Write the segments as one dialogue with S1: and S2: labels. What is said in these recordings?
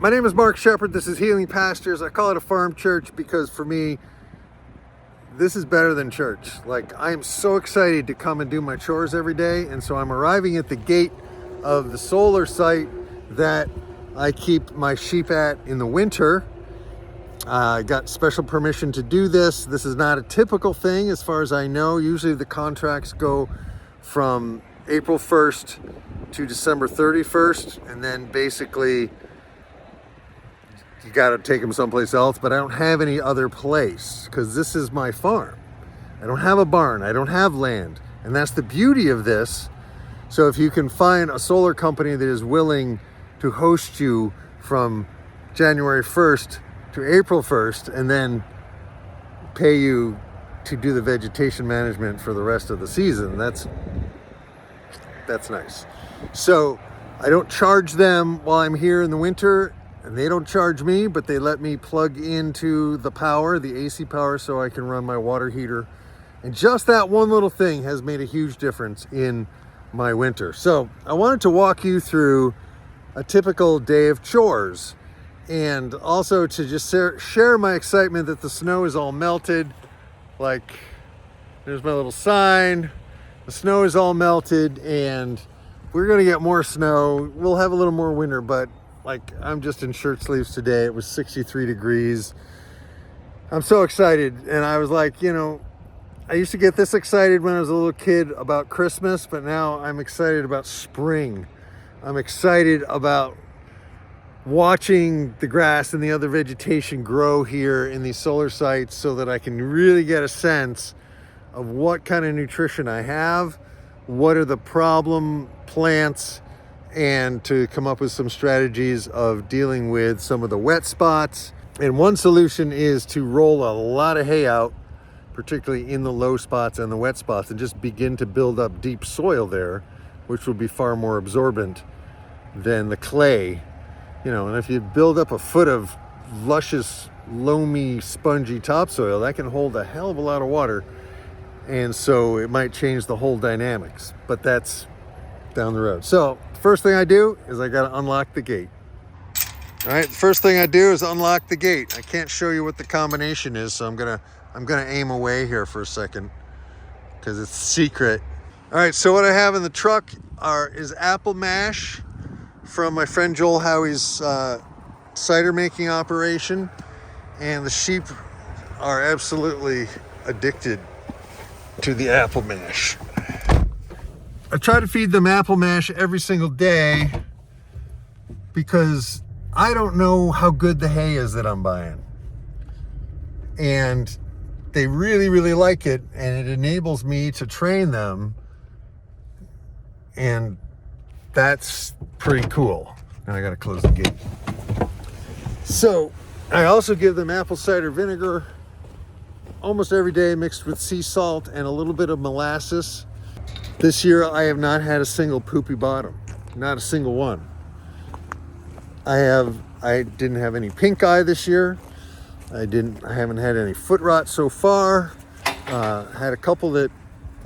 S1: My name is Mark Shepard. This is Healing Pastures. I call it a farm church because for me, this is better than church. Like, I am so excited to come and do my chores every day. And so I'm arriving at the gate of the solar site that I keep my sheep at in the winter. I got special permission to do this. This is not a typical thing as far as I know. Usually the contracts go from April 1st to December 31st. And then basically you got to take them someplace else, but I don't have any other place because this is my farm. I don't have a barn. I don't have land. And that's the beauty of this. So if you can find a solar company that is willing to host you from January 1st to April 1st and then pay you to do the vegetation management for the rest of the season, that's nice. So I don't charge them while I'm here in the winter. And they don't charge me, but they let me plug into the power, the AC power, so I can run my water heater. And just that one little thing has made a huge difference in my winter. So I wanted to walk you through a typical day of chores and also to just share my excitement that the snow is all melted. Like, there's my little sign. The snow is all melted and we're gonna get more snow. We'll have a little more winter, but like, I'm just in shirt sleeves today. It was 63 degrees. I'm so excited. And I was like, you know, I used to get this excited when I was a little kid about Christmas, but now I'm excited about spring. I'm excited about watching the grass and the other vegetation grow here in these solar sites so that I can really get a sense of what kind of nutrition I have, what are the problem plants, and to come up with some strategies of dealing with some of the wet spots. And one solution is to roll a lot of hay out, particularly in the low spots and the wet spots, and just begin to build up deep soil there, which will be far more absorbent than the clay. You know, and if you build up a foot of luscious, loamy, spongy topsoil, that can hold a hell of a lot of water. And so it might change the whole dynamics, but that's down the road. So first thing I do is I got to unlock the gate. All right, the first thing I do is unlock the gate. I can't show you what the combination is, so I'm gonna aim away here for a second because it's secret. All right, so what I have in the truck is apple mash from my friend Joel Howie's cider making operation, and the sheep are absolutely addicted to the apple mash. I try to feed them apple mash every single day because I don't know how good the hay is that I'm buying. And they really, really like it, and it enables me to train them. And that's pretty cool. And I gotta close the gate. So I also give them apple cider vinegar almost every day mixed with sea salt and a little bit of molasses. This year, I have not had a single poopy bottom, not a single one. I didn't have any pink eye this year. I haven't had any foot rot so far. Had a couple that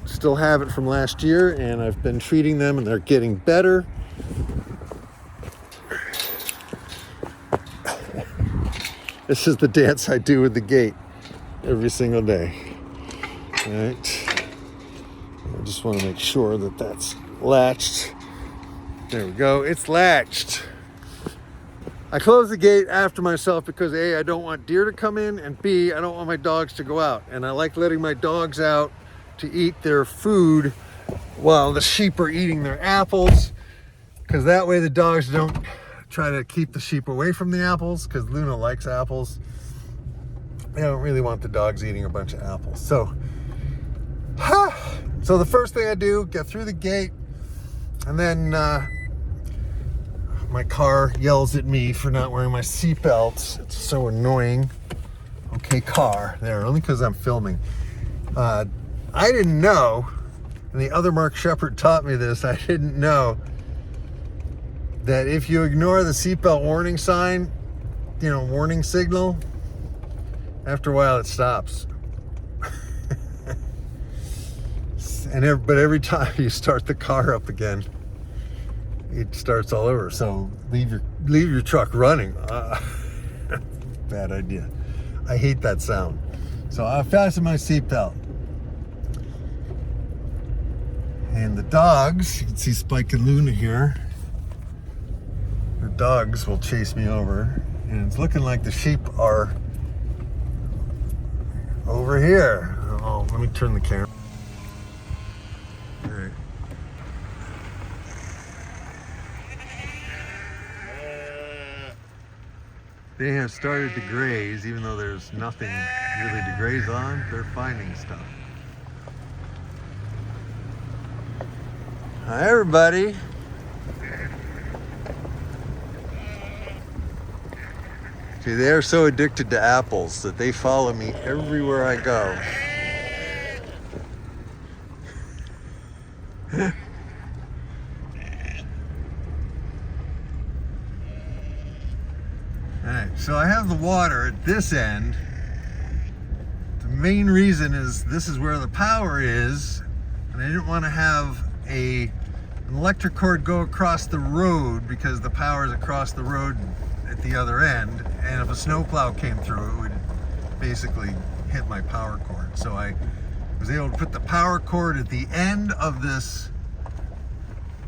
S1: still have it from last year, and I've been treating them and they're getting better. This is the dance I do with the gate every single day. All right. I just want to make sure that that's latched. There we go, it's latched. I close the gate after myself because A, I don't want deer to come in, and B, I don't want my dogs to go out. And I like letting my dogs out to eat their food while the sheep are eating their apples, because that way the dogs don't try to keep the sheep away from the apples, because Luna likes apples. I don't really want the dogs eating a bunch of apples. So the first thing I do, get through the gate, and then my car yells at me for not wearing my seatbelts. It's so annoying. Okay, car, there, only because I'm filming. I didn't know, and the other Mark Shepard taught me this, I didn't know that if you ignore the seatbelt warning sign, warning signal, after a while it stops. But every time you start the car up again, it starts all over. So leave your leave your truck running. Bad idea. I hate that sound. So I fasten my seatbelt. And the dogs, you can see Spike and Luna here. The dogs will chase me over. And it's looking like the sheep are over here. Oh, let me turn the camera. All right. They have started to graze, even though there's nothing really to graze on. They're finding stuff. Hi, everybody. See, they are so addicted to apples that they follow me everywhere I go. Alright, so I have the water at this end. The main reason is this is where the power is, and I didn't want to have an electric cord go across the road because the power is across the road at the other end, and if a snowplow came through, it would basically hit my power cord. So I was able to put the power cord at the end of this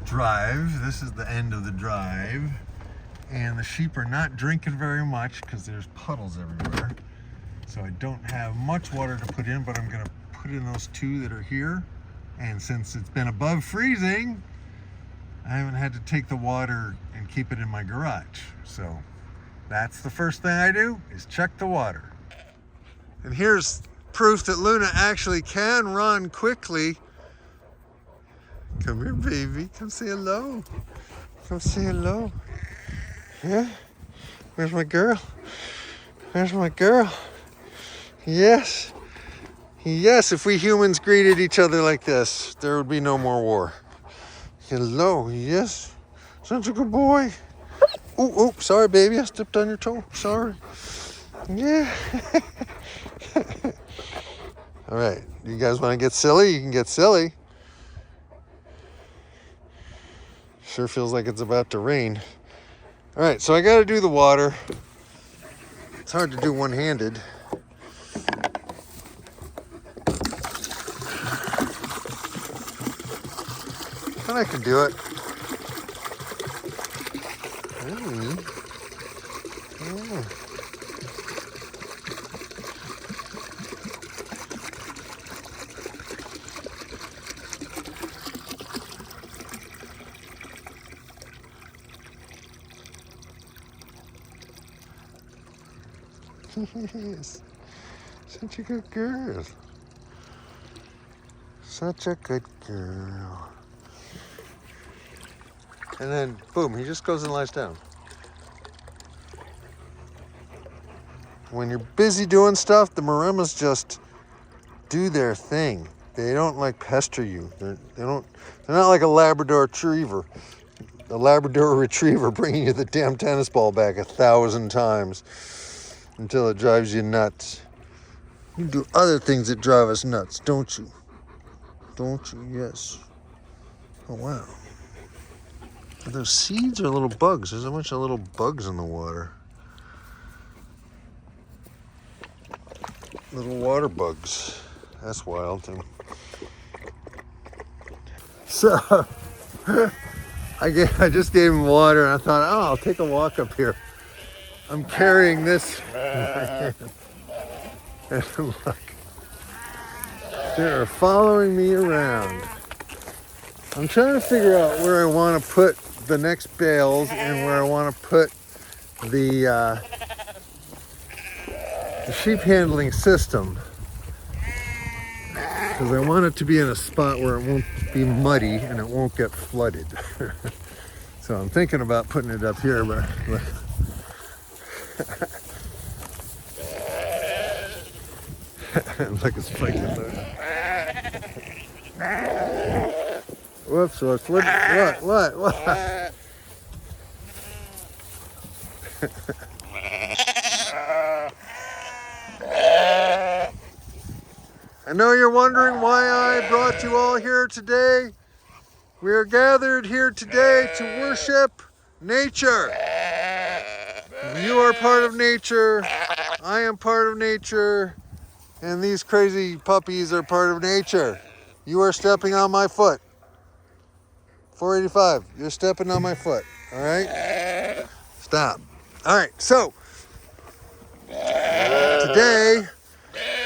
S1: drive. This is the end of the drive. And the sheep are not drinking very much because there's puddles everywhere. So I don't have much water to put in, but I'm gonna put in those two that are here. And since it's been above freezing, I haven't had to take the water and keep it in my garage. So that's the first thing I do, is check the water. And here's proof that Luna actually can run quickly. Come here, baby, come say hello. Come say hello. Yeah? Where's my girl? Where's my girl? Yes. Yes, if we humans greeted each other like this, there would be no more war. Hello, yes. Such a good boy. Oh, sorry, baby. I stepped on your toe. Sorry. Yeah. All right. You guys want to get silly? You can get silly. Sure feels like it's about to rain. All right, so I got to do the water. It's hard to do one-handed. But I can do it. Yeah. Yes, such a good girl. Such a good girl. And then, boom, he just goes and lies down. When you're busy doing stuff, the Maremas just do their thing. They don't like pester you. They're not like a Labrador Retriever. A Labrador Retriever bringing you the damn tennis ball back 1,000 times until it drives you nuts. You do other things that drive us nuts, don't you? Don't you? Yes. Oh, wow. Are those seeds or little bugs? There's a bunch of little bugs in the water. Little water bugs. That's wild. So, I just gave him water and I thought, oh, I'll take a walk up here. I'm carrying this. And look, they're following me around. I'm trying to figure out where I want to put the next bales and where I want to put the sheep handling system, because I want it to be in a spot where it won't be muddy and it won't get flooded. So I'm thinking about putting it up here, but look. Look, it's spiking. Whoops, what? I know you're wondering why I brought you all here today. We are gathered here today to worship nature. are part of nature. I am part of nature. And these crazy puppies are part of nature. You are stepping on my foot. 485, you're stepping on my foot. All right? Stop. All right, so today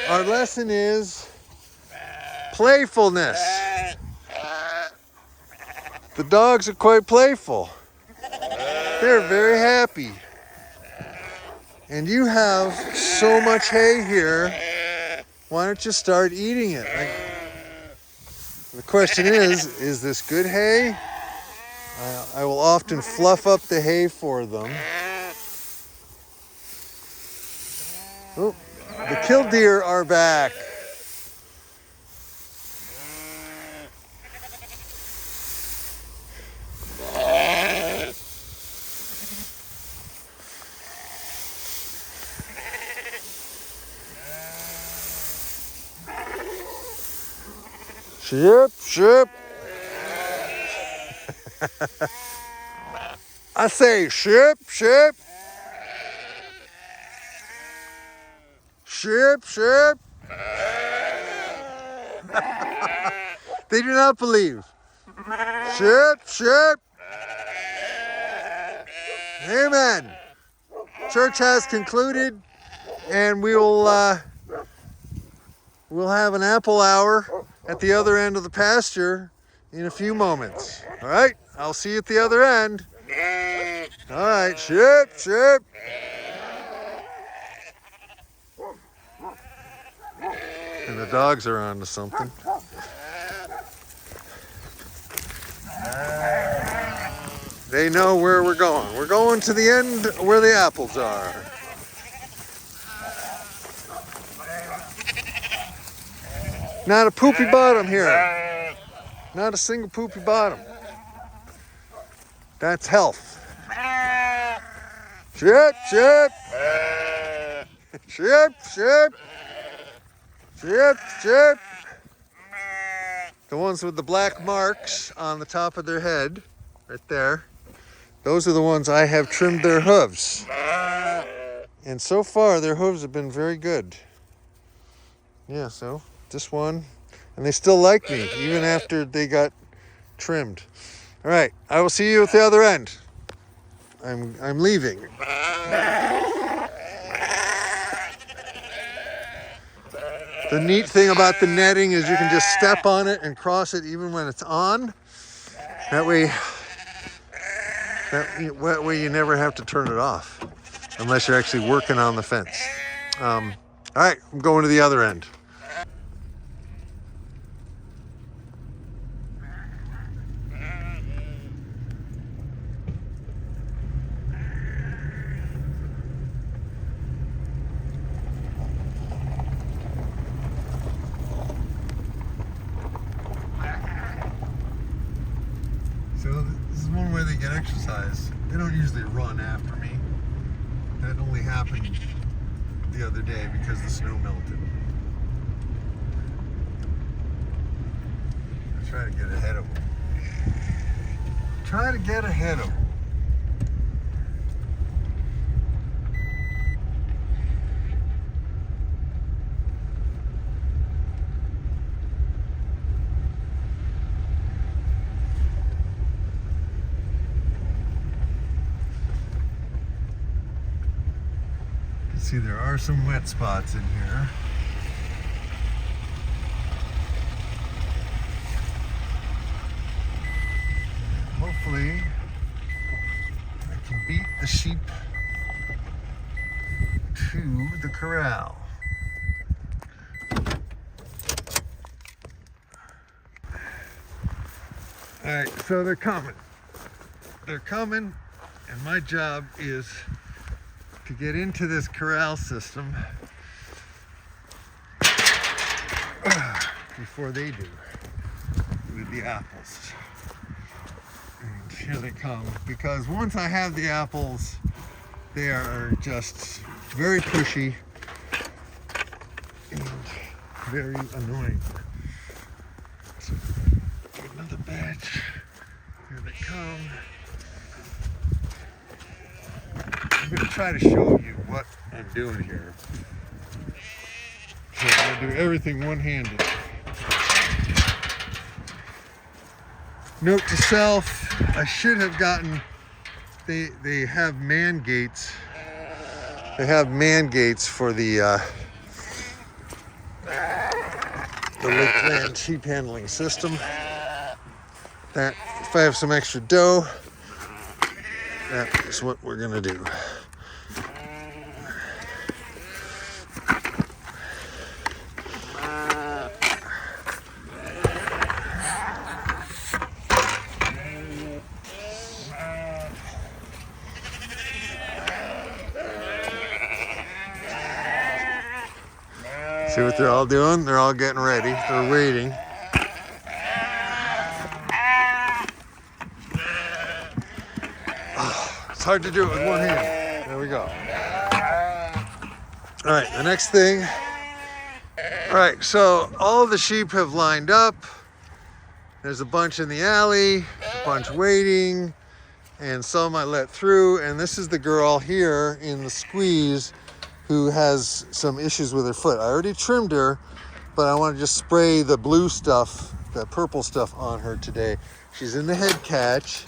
S1: our lesson is playfulness. The dogs are quite playful. They're very happy. And you have so much hay here. Why don't you start eating it? The question is this good hay? I will often fluff up the hay for them. Oh, the killdeer are back. Ship, ship. I say ship, ship. Ship, ship. They do not believe. Ship, ship. Amen. Church has concluded, and we'll have an apple hour at the other end of the pasture in a few moments. All right, I'll see you at the other end. All right, ship, ship. And the dogs are on to something. They know where we're going. We're going to the end where the apples are. Not a poopy bottom here. Not a single poopy bottom. That's health. Ship, ship. Ship, ship. Ship, ship. The ones with the black marks on the top of their head, right there, those are the ones I have trimmed their hooves. And so far, their hooves have been very good. Yeah, so this one, and they still like me, even after they got trimmed. All right, I will see you at the other end. I'm leaving. The neat thing about the netting is you can just step on it and cross it even when it's on. That way you never have to turn it off unless you're actually working on the fence. All right, I'm going to the other end. So this is one way they get exercise. They don't usually run after me. That only happened the other day because the snow melted. I try to get ahead of them. Try to get ahead of them. See, there are some wet spots in here. Hopefully, I can beat the sheep to the corral. All right, so they're coming. They're coming, and my job is to get into this corral system before they do with the apples. And here they come, because once I have the apples, they are just very pushy and very annoying. So, another batch. Here they come. going to try to show you what I'm doing here. So I'm going to do everything one-handed. Note to self, I should have gotten, they have man gates. They have man gates for the Lake Land sheep handling system. That, if I have some extra dough, that is what we're gonna do. See what they're all doing? They're all getting ready. They're waiting. Oh, it's hard to do it with one hand. There we go. All right, the next thing. All right, so all the sheep have lined up. There's a bunch in the alley, a bunch waiting, and some I let through. And this is the girl here in the squeeze who has some issues with her foot. I already trimmed her, but I want to just spray the blue stuff, that purple stuff on her today. She's in the head catch,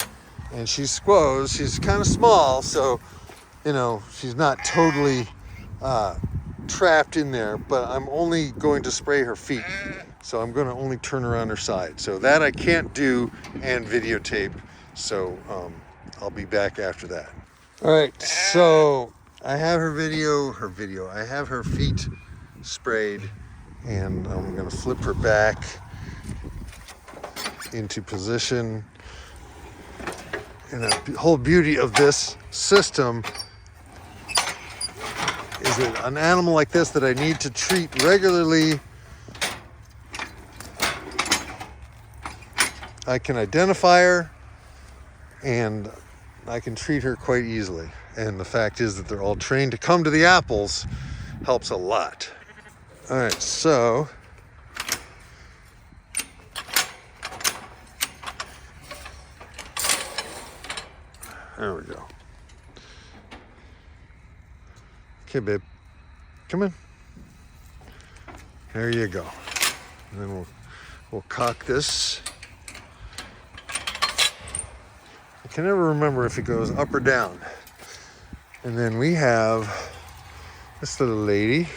S1: and she's squoze. She's kind of small, so, you know, she's not totally trapped in there, but I'm only going to spray her feet. So I'm going to only turn her on her side. So that I can't do and videotape. So I'll be back after that. All right, so I have I have her feet sprayed, and I'm gonna flip her back into position. And the whole beauty of this system is that an animal like this that I need to treat regularly, I can identify her and I can treat her quite easily. And the fact is that they're all trained to come to the apples helps a lot. All right, so there we go. Okay, babe, come in. There you go. And then we'll cock this. I can never remember if it goes up or down. And then we have this little lady.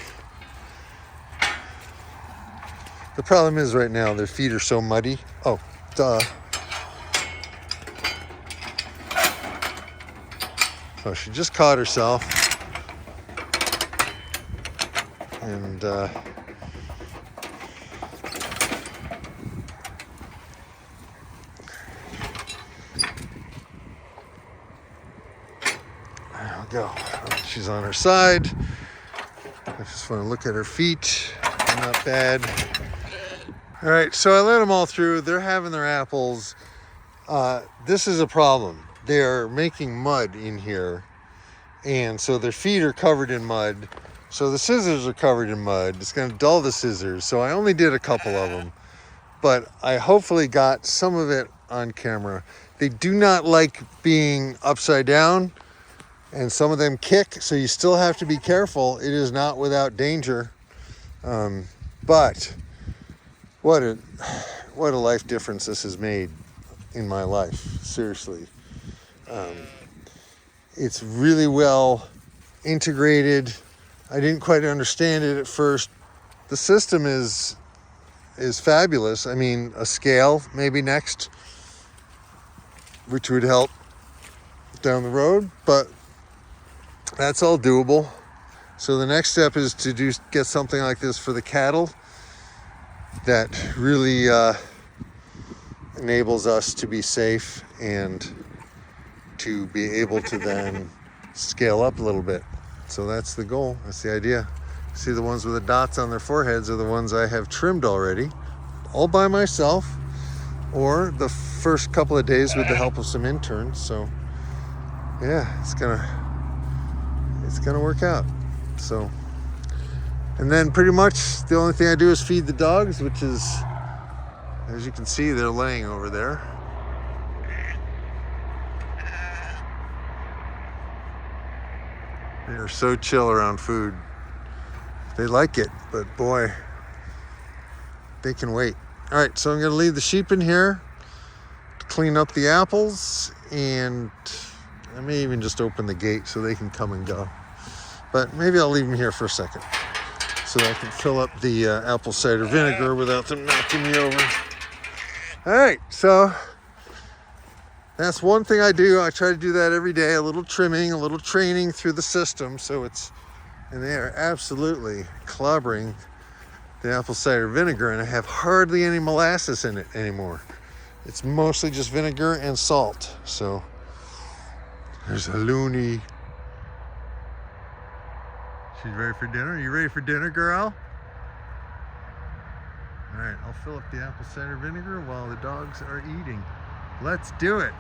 S1: The problem is right now their feet are so muddy. Oh, duh. So she just caught herself. And there we go. She's on her side. I just want to look at her feet. Not bad. All right, so I let them all through. They're having their apples. This is a problem. They're making mud in here. And so their feet are covered in mud. So the scissors are covered in mud. It's going to dull the scissors. So I only did a couple of them. But I hopefully got some of it on camera. They do not like being upside down. And some of them kick. So you still have to be careful. It is not without danger. But what a life difference this has made in my life. Seriously. It's really well integrated. I didn't quite understand it at first. The system is fabulous. I mean, a scale maybe next, which would help down the road, but that's all doable. So the next step is to get something like this for the cattle that really enables us to be safe and to be able to then scale up a little bit. So that's the goal. That's the idea. See, the ones with the dots on their foreheads are the ones I have trimmed already, all by myself, or the first couple of days with the help of some interns. So yeah, it's gonna work out. So, and then pretty much the only thing I do is feed the dogs, which is, as you can see, they're laying over there. They're so chill around food. They like it, but boy, they can wait. All right, so I'm gonna leave the sheep in here to clean up the apples, and I may even just open the gate so they can come and go. But maybe I'll leave them here for a second so that I can fill up the apple cider vinegar without them knocking me over. All right, so that's one thing I do. I try to do that every day, a little trimming, a little training through the system. So and they are absolutely clobbering the apple cider vinegar, and I have hardly any molasses in it anymore. It's mostly just vinegar and salt. So there's a loony. She's ready for dinner. Are you ready for dinner, girl? All right, I'll fill up the apple cider vinegar while the dogs are eating. Let's do it.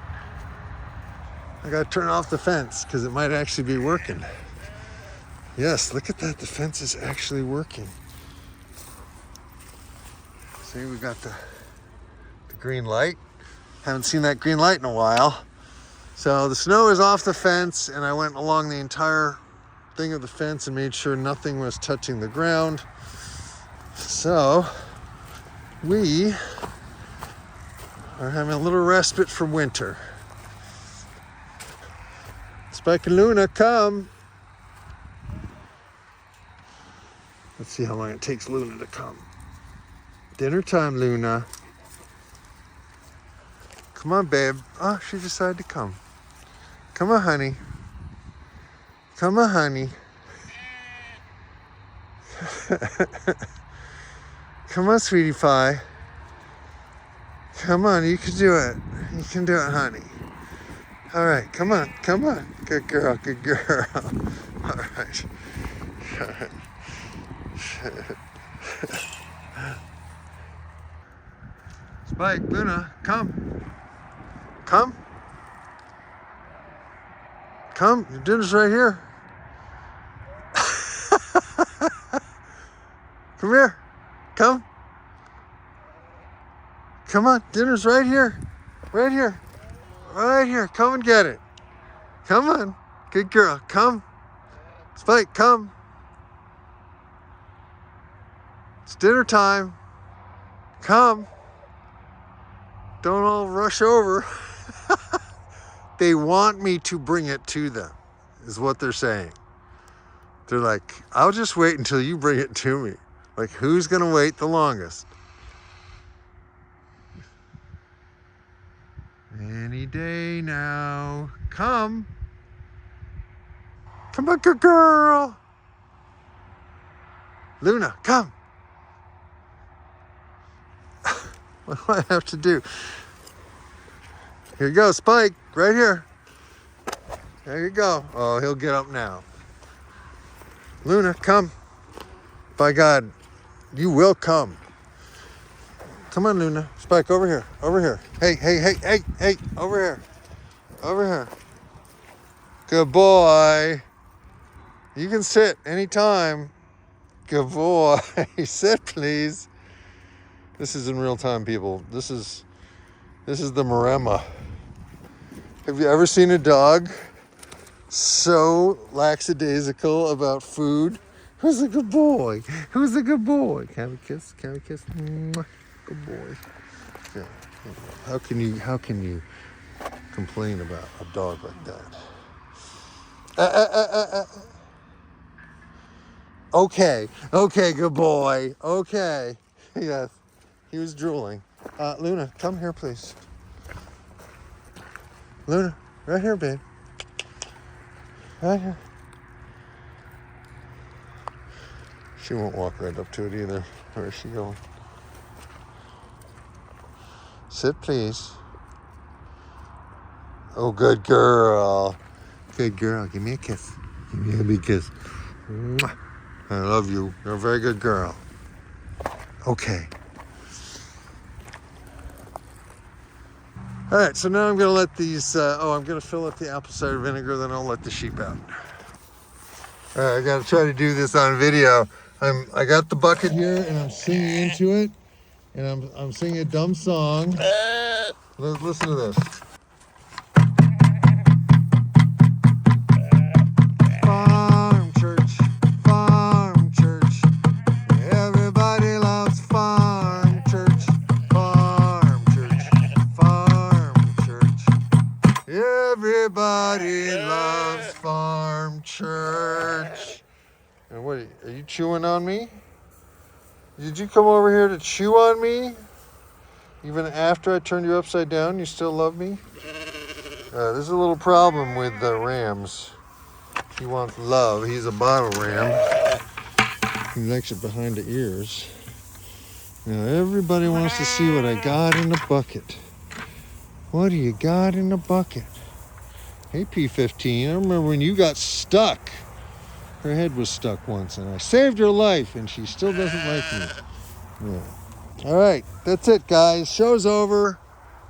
S1: I gotta turn off the fence because it might actually be working. Yes, look at that. The fence is actually working. See, we got the green light. Haven't seen that green light in a while. So the snow is off the fence, and I went along the entire thing of the fence and made sure nothing was touching the ground. So we are having a little respite from winter. Spike and Luna, come. Let's see how long it takes Luna to come. Dinner time, Luna. Come on, babe. Oh, she decided to come. Come on, honey. Come on, honey. Come on, sweetie pie. Come on, you can do it. You can do it, honey. All right, come on, come on. Good girl, good girl. All right. All right. Spike, Luna, come. Come. Come, your dinner's right here. Come here. Come. Come on, dinner's right here. Right here. Right here. Come and get it. Come on. Good girl. Come. Spike, come. It's dinner time. Come. Don't all rush over. They want me to bring it to them, is what they're saying. They're like, I'll just wait until you bring it to me. Like, who's going to wait the longest? Any day now. Come. Come on, good girl. Luna, come. What do I have to do? Here you go, Spike, right here. There you go. Oh, he'll get up now. Luna, come. By God, you will come. Come on, Luna. Spike, over here. Over here. Hey, hey, hey, hey, hey. Over here. Over here. Good boy. You can sit anytime. Good boy. Sit, please. This is in real time, people. This is the Maremma. Have you ever seen a dog so lackadaisical about food? Who's a good boy? Who's a good boy? Can we kiss? Can we kiss? Mwah. Good boy. Yeah. How can you complain about a dog like that? Okay, good boy. Okay. Yes, he was drooling. Luna, come here, please. Luna, right here, babe. Right here. She won't walk right up to it either. Where is she going? Sit, please. Oh, good girl. Good girl. Give me a kiss. Give me a big kiss. Mwah. I love you. You're a very good girl. Okay. All right, so now I'm going to let these, I'm going to fill up the apple cider vinegar, then I'll let the sheep out. All right, I got to try to do this on video. I got the bucket here, and I'm singing into it, and I'm singing a dumb song. Listen to this. church. And what, are you chewing on me? Did you come over here to chew on me? Even after I turned you upside down, you still love me? There's a little problem with the rams. He wants love. He's a bottle ram. He likes it behind the ears. Now everybody wants to see what I got in the bucket. What do you got in the bucket? Hey, P15, I remember when you got stuck. Her head was stuck once, and I saved her life, and she still doesn't like me. Yeah. All right, that's it, guys. Show's over.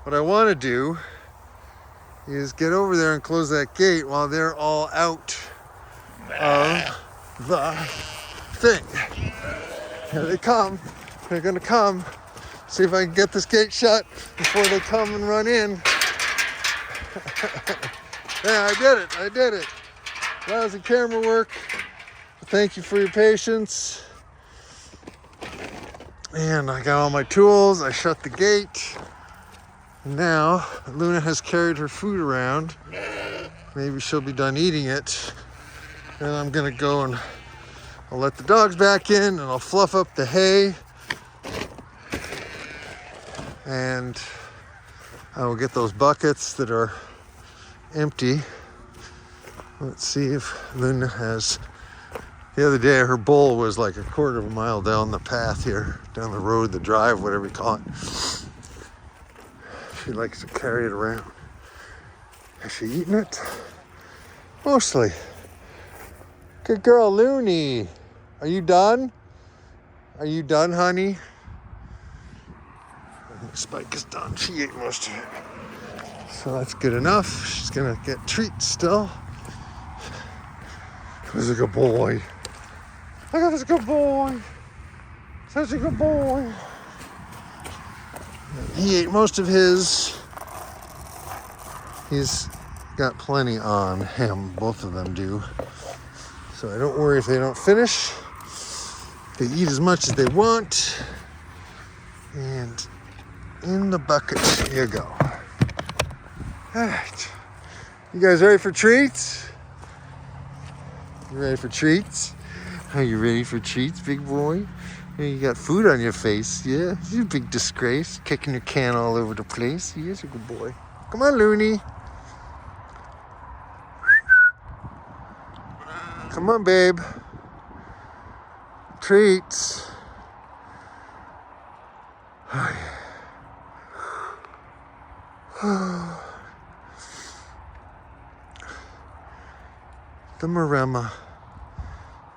S1: What I want to do is get over there and close that gate while they're all out of the thing. Here they come. They're going to come. See if I can get this gate shut before they come and run in. Yeah, I did it. Lousy camera work. Thank you for your patience. And I got all my tools. I shut the gate. Now, Luna has carried her food around. Maybe she'll be done eating it. And I'm gonna go and I'll let the dogs back in and I'll fluff up the hay. And I will get those buckets that are empty. Let's see if Luna has. The other day her bowl was like a quarter of a mile down the path here, down the road, the drive, whatever you call it. She likes to carry it around. Has she eaten it? Mostly. Good girl, Looney. Are you done? Are you done, honey? Spike is done. She ate most of it. So that's good enough. She's gonna get treats still. This is a good boy. Look at this good boy. Such a good boy. He ate most of his. He's got plenty on him. Both of them do. So I don't worry if they don't finish. They eat as much as they want. And in the bucket you go. All right. You guys ready for treats? You ready for treats? Are you ready for treats, big boy? You got food on your face, yeah? You're a big disgrace. Kicking your can all over the place. Yes, you're a good boy. Come on, Looney. Come on, babe. Treats. Oh, yeah. The Maremma.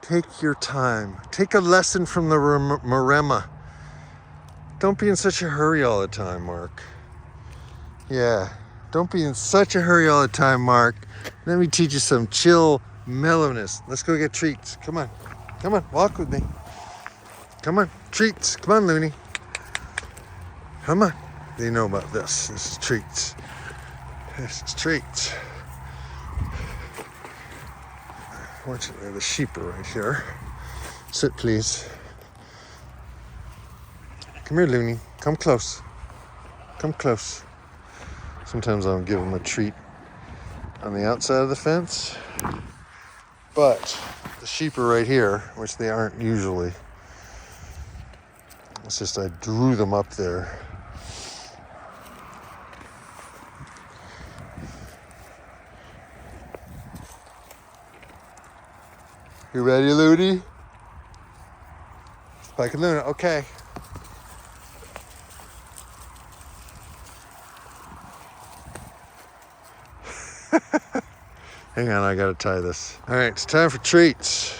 S1: Take your time. Take a lesson from the Maremma. Don't be in such a hurry all the time, Mark. Yeah, don't be in such a hurry all the time, Mark. Let me teach you some chill mellowness. Let's go get treats. Come on. Come on, walk with me. Come on, treats. Come on, Looney. Come on. They know about this. This is treats. This is treats. Fortunately, the sheep are right here. Sit, please. Come here, Looney. Come close. Come close. Sometimes I'll give them a treat on the outside of the fence. But the sheep are right here, which they aren't usually. It's just I drew them up there. You ready, Looney? Spike and Luna, okay. Hang on, I gotta tie this. All right, it's time for treats.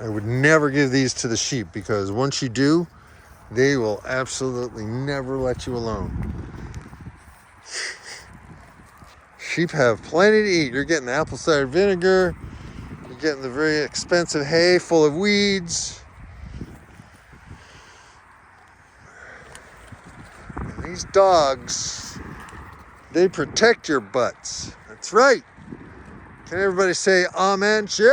S1: I would never give these to the sheep because once you do, they will absolutely never let you alone. Sheep have plenty to eat. You're getting the apple cider vinegar. You're getting the very expensive hay full of weeds. And these dogs, they protect your butts. That's right. Can everybody say amen, sheep?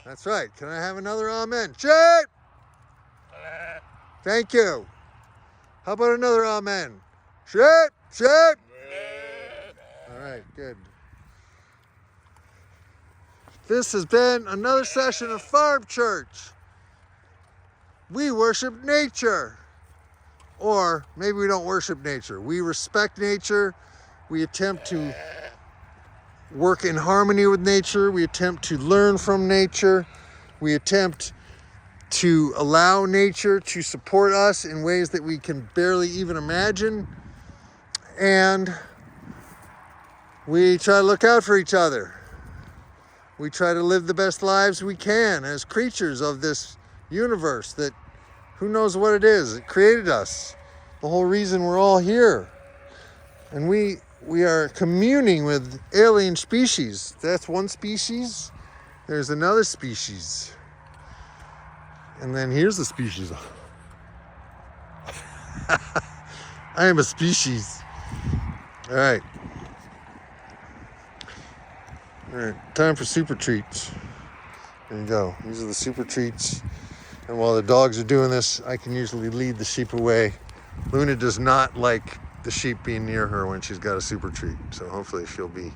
S1: That's right. Can I have another amen? Sheep! Thank you. How about another amen? Sheep, sheep. right, good. This has been another session of Farm Church. We worship nature. Or maybe we don't worship nature. We respect nature. We attempt to work in harmony with nature. We attempt to learn from nature. We attempt to allow nature to support us in ways that we can barely even imagine. And we try to look out for each other. We try to live the best lives we can as creatures of this universe that who knows what it is. It created us. The whole reason we're all here. And we are communing with alien species. That's one species. There's another species. And then here's the species. I am a species. All right. All right, time for super treats. There you go. These are the super treats. And while the dogs are doing this, I can usually lead the sheep away. Luna does not like the sheep being near her when she's got a super treat. So hopefully she'll be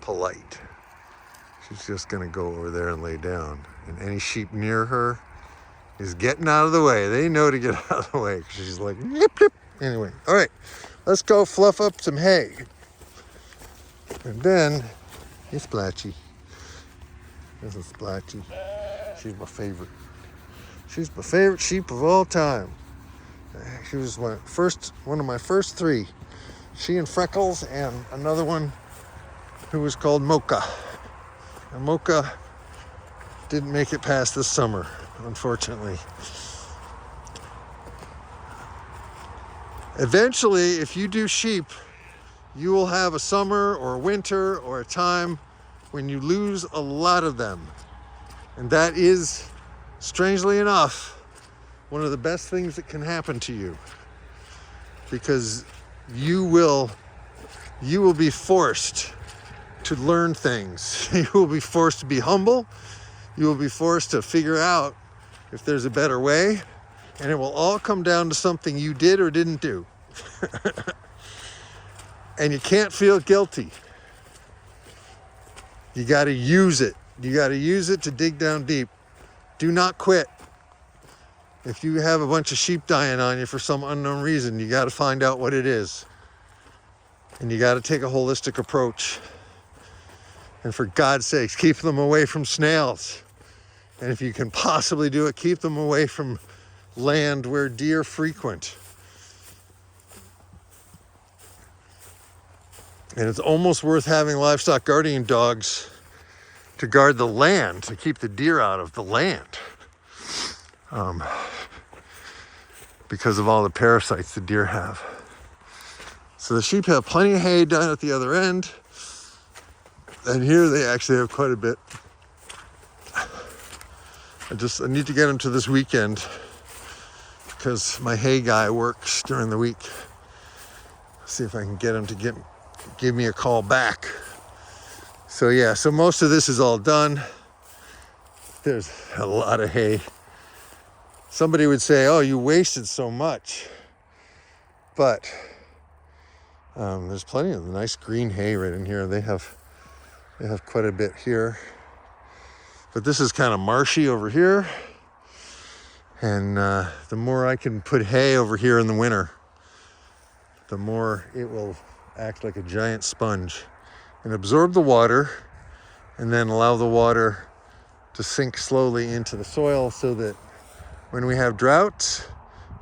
S1: polite. She's just gonna go over there and lay down. And any sheep near her is getting out of the way. They know to get out of the way. She's like, yip, yip. Anyway, all right, let's go fluff up some hay. And then, it's Splatchy. This is Splatchy. She's my favorite. She's my favorite sheep of all time. She was one of my first three. She and Freckles and another one who was called Mocha. And Mocha didn't make it past this summer, unfortunately. Eventually, if you do sheep, you will have a summer or a winter or a time when you lose a lot of them. And that is, strangely enough, one of the best things that can happen to you. Because you will be forced to learn things. You will be forced to be humble. You will be forced to figure out if there's a better way. And it will all come down to something you did or didn't do. And you can't feel guilty. You got to use it. You got to use it to dig down deep. Do not quit. If you have a bunch of sheep dying on you for some unknown reason, you got to find out what it is. And you got to take a holistic approach. And for God's sakes, keep them away from snails. And if you can possibly do it, keep them away from land where deer frequent. And it's almost worth having livestock guardian dogs to guard the land, to keep the deer out of the land. Because of all the parasites the deer have. So the sheep have plenty of hay down at the other end. And here they actually have quite a bit. I need to get them to this weekend because my hay guy works during the week. See if I can get him to give me a call back. So yeah, so most of this is all done. There's a lot of hay. Somebody would say, oh, you wasted so much. But there's plenty of nice green hay right in here. They have quite a bit here. But this is kind of marshy over here. And the more I can put hay over here in the winter, the more it will act like a giant sponge and absorb the water and then allow the water to sink slowly into the soil so that when we have drought,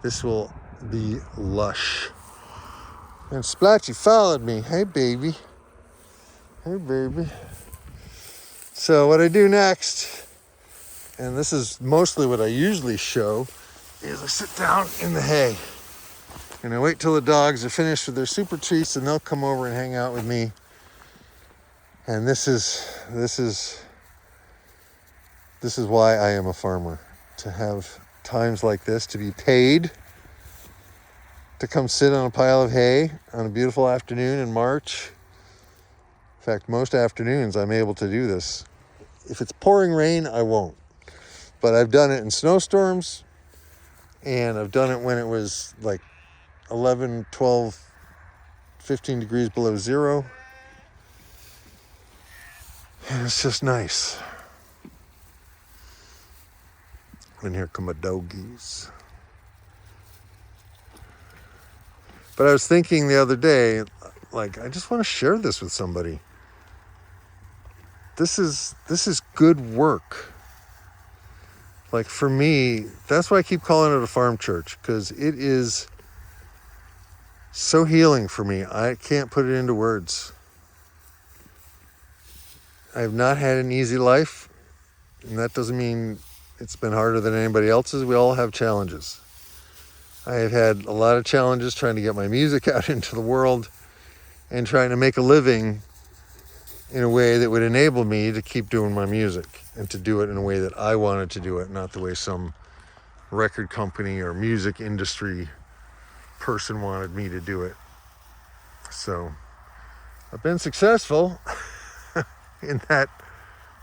S1: this will be lush. And Splatchy followed me. Hey, baby. Hey, baby. So what I do next, and this is mostly what I usually show, is I sit down in the hay. And I wait till the dogs are finished with their super treats and they'll come over and hang out with me. And this is why I am a farmer. To have times like this, to be paid to come sit on a pile of hay on a beautiful afternoon in March. In fact, most afternoons I'm able to do this. If it's pouring rain, I won't. But I've done it in snowstorms, and I've done it when it was like 11, 12, 15 degrees below zero. And it's just nice. And here come my doggies. But I was thinking the other day, like, I just want to share this with somebody. This is good work. Like, for me, that's why I keep calling it a farm church, because it is so healing for me. I can't put it into words. I have not had an easy life, and that doesn't mean it's been harder than anybody else's. We all have challenges. I have had a lot of challenges trying to get my music out into the world and trying to make a living in a way that would enable me to keep doing my music and to do it in a way that I wanted to do it, not the way some record company or music industry person wanted me to do it. So I've been successful in that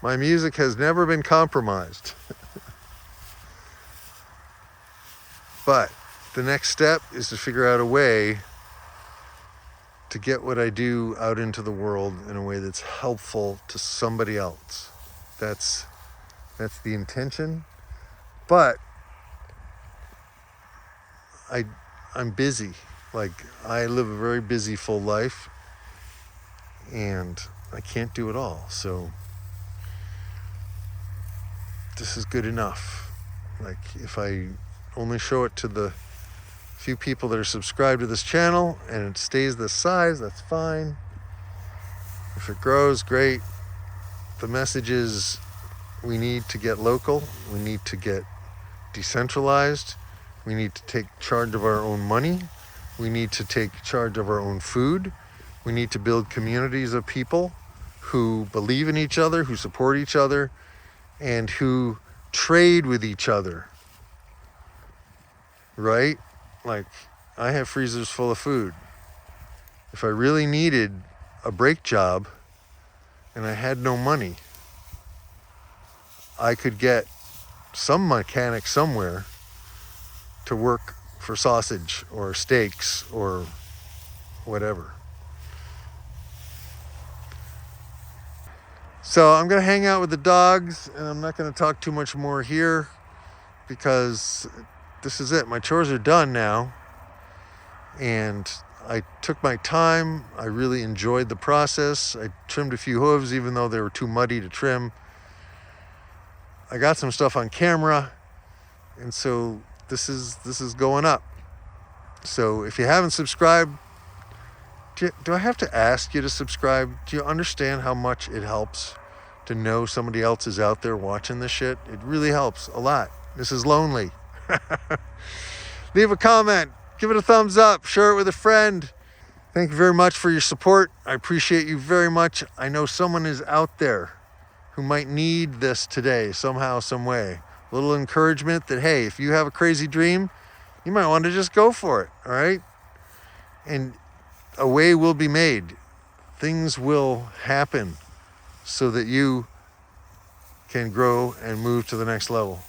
S1: my music has never been compromised. But the next step is to figure out a way to get what I do out into the world in a way that's helpful to somebody else. That's the intention. But I'm busy. Like, I live a very busy, full life, and I can't do it all. So this is good enough. Like, if I only show it to the few people that are subscribed to this channel and it stays this size, that's fine. If it grows, great. The message is we need to get local. We need to get decentralized. We need to take charge of our own money. We need to take charge of our own food. We need to build communities of people who believe in each other, who support each other, and who trade with each other. Right? Like, I have freezers full of food. If I really needed a brake job and I had no money, I could get some mechanic somewhere to work for sausage or steaks or whatever. So I'm going to hang out with the dogs, and I'm not going to talk too much more here because this is it. My chores are done now, and I took my time. I really enjoyed the process. I trimmed a few hooves even though they were too muddy to trim. I got some stuff on camera, and so this is going up. So if you haven't subscribed, do I have to ask you to subscribe? Do you understand how much it helps to know somebody else is out there watching this shit? It really helps a lot. This is lonely. Leave a comment, give it a thumbs up, share it with a friend. Thank you very much for your support. I appreciate you very much. I know someone is out there who might need this today, somehow, some way. A little encouragement that, hey, if you have a crazy dream, you might want to just go for it, all right? And a way will be made. Things will happen so that you can grow and move to the next level.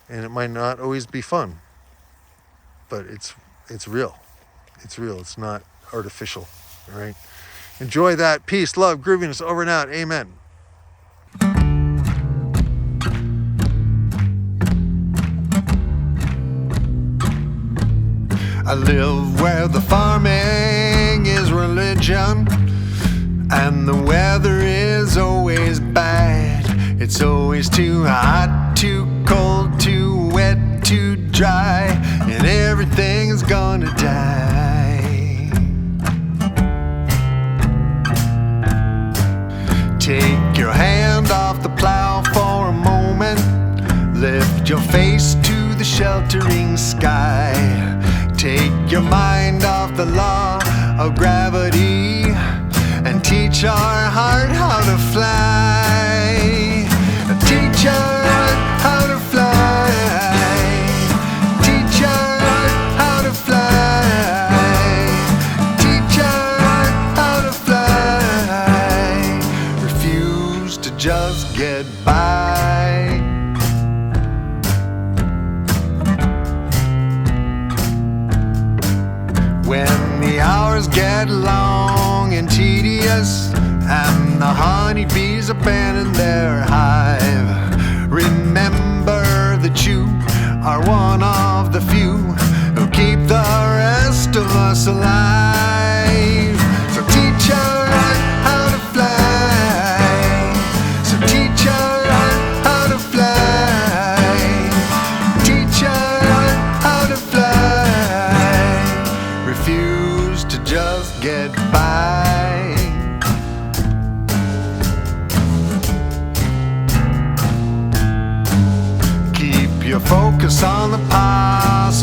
S1: And it might not always be fun, but it's real. It's real. It's not artificial, all right? Enjoy that. Peace, love, grooviness, over and out. Amen. I live where the farming is religion, and the weather is always bad. It's always too hot, too cold, too wet, too dry, and everything is gonna die. Take your hand off the plow for a moment. Lift your face to the sheltering sky. Take your mind off the law of gravity and teach our heart how to fly. Teach our heart how to fly. Teach our heart how to fly. Teach our heart how to fly. Refuse to just get by. When the hours get long and tedious and the honeybees abandon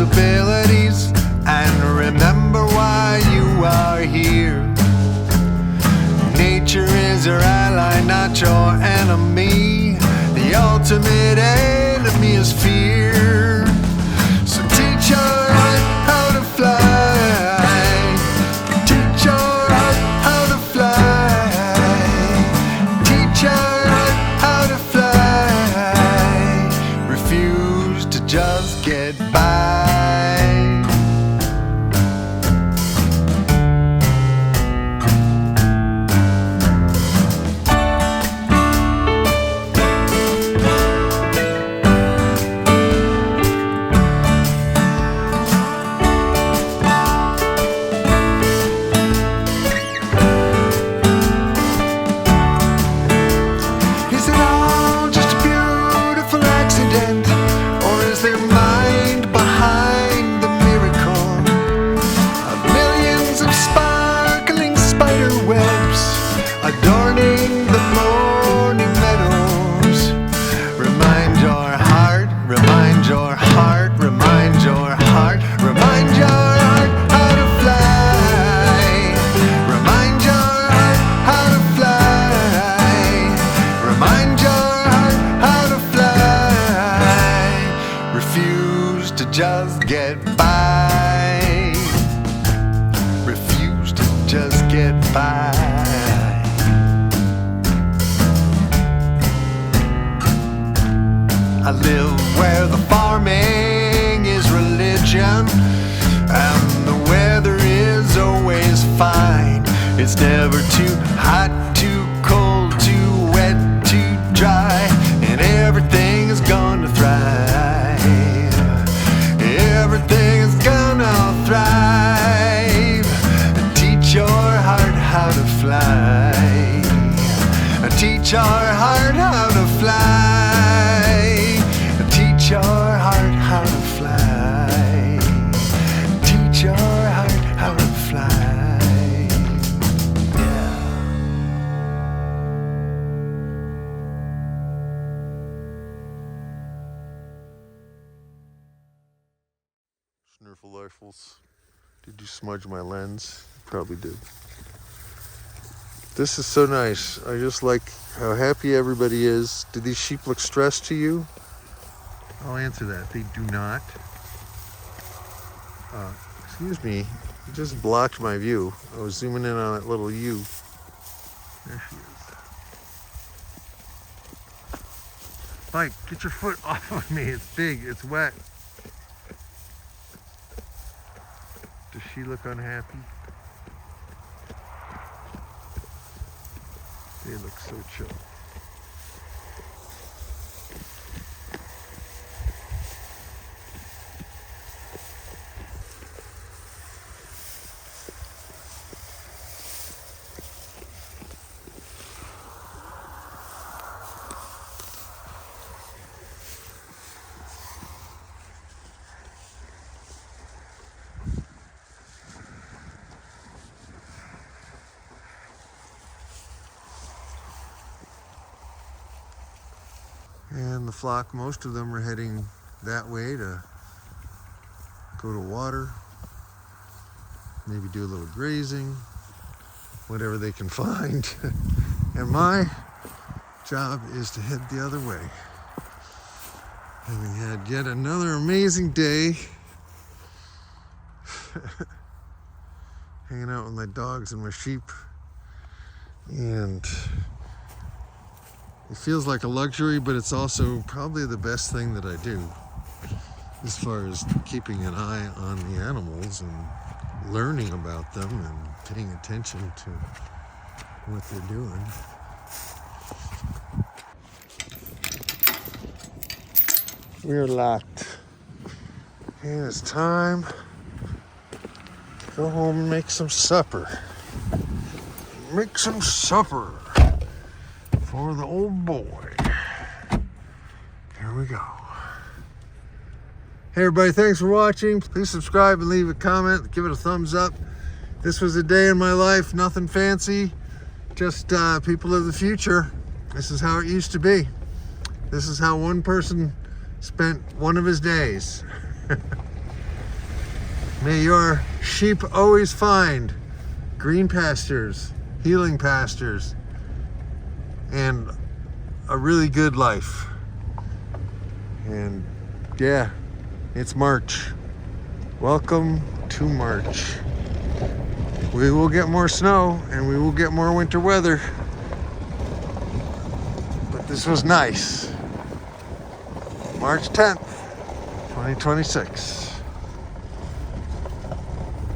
S1: responsibilities and remember why you are here. Nature is your ally, not your enemy. The ultimate enemy is fear. So teach your heart how to fly. Teach your heart how to fly. Teach your heart how to fly. Refuse to just get by. Adorning the morning meadows. Remind your heart, remind your heart, remind your heart, remind your heart how to fly. Remind your heart how to fly. Remind your heart how to fly. Refuse to just get by. Refuse to just get by. I live where the farming is religion and the weather is always fine. It's never too hot, too cold, too wet, too dry, and everything is gonna thrive. Everything is gonna thrive. Teach your heart how to fly. Teach our heart how to fly. Teach your heart how to fly. Teach your heart how to fly. Yeah. Snurfle rifles. Did you smudge my lens? Probably did. This is so nice. I just like how happy everybody is. Do these sheep look stressed to you? I'll answer that. They do not. Excuse me. You just blocked my view. I was zooming in on that little ewe. There she is. Mike, get your foot off of me. It's big. It's wet. Does she look unhappy? They look so chill. And the flock, most of them are heading that way to go to water, maybe do a little grazing, whatever they can find. And my job is to head the other way. Having had yet another amazing day hanging out with my dogs and my sheep, and it feels like a luxury, but it's also probably the best thing that I do as far as keeping an eye on the animals and learning about them and paying attention to what they're doing. We're locked. And it's time to go home and make some supper. Make some supper for the old boy. Here we go. Hey everybody, thanks for watching. Please subscribe and leave a comment. Give it a thumbs up. This was a day in my life, nothing fancy. Just people of the future. This is how it used to be. This is how one person spent one of his days. May your sheep always find green pastures, healing pastures, and a really good life. And yeah, it's March. Welcome to March. We will get more snow and we will get more winter weather. But this was nice. March 10th, 2026.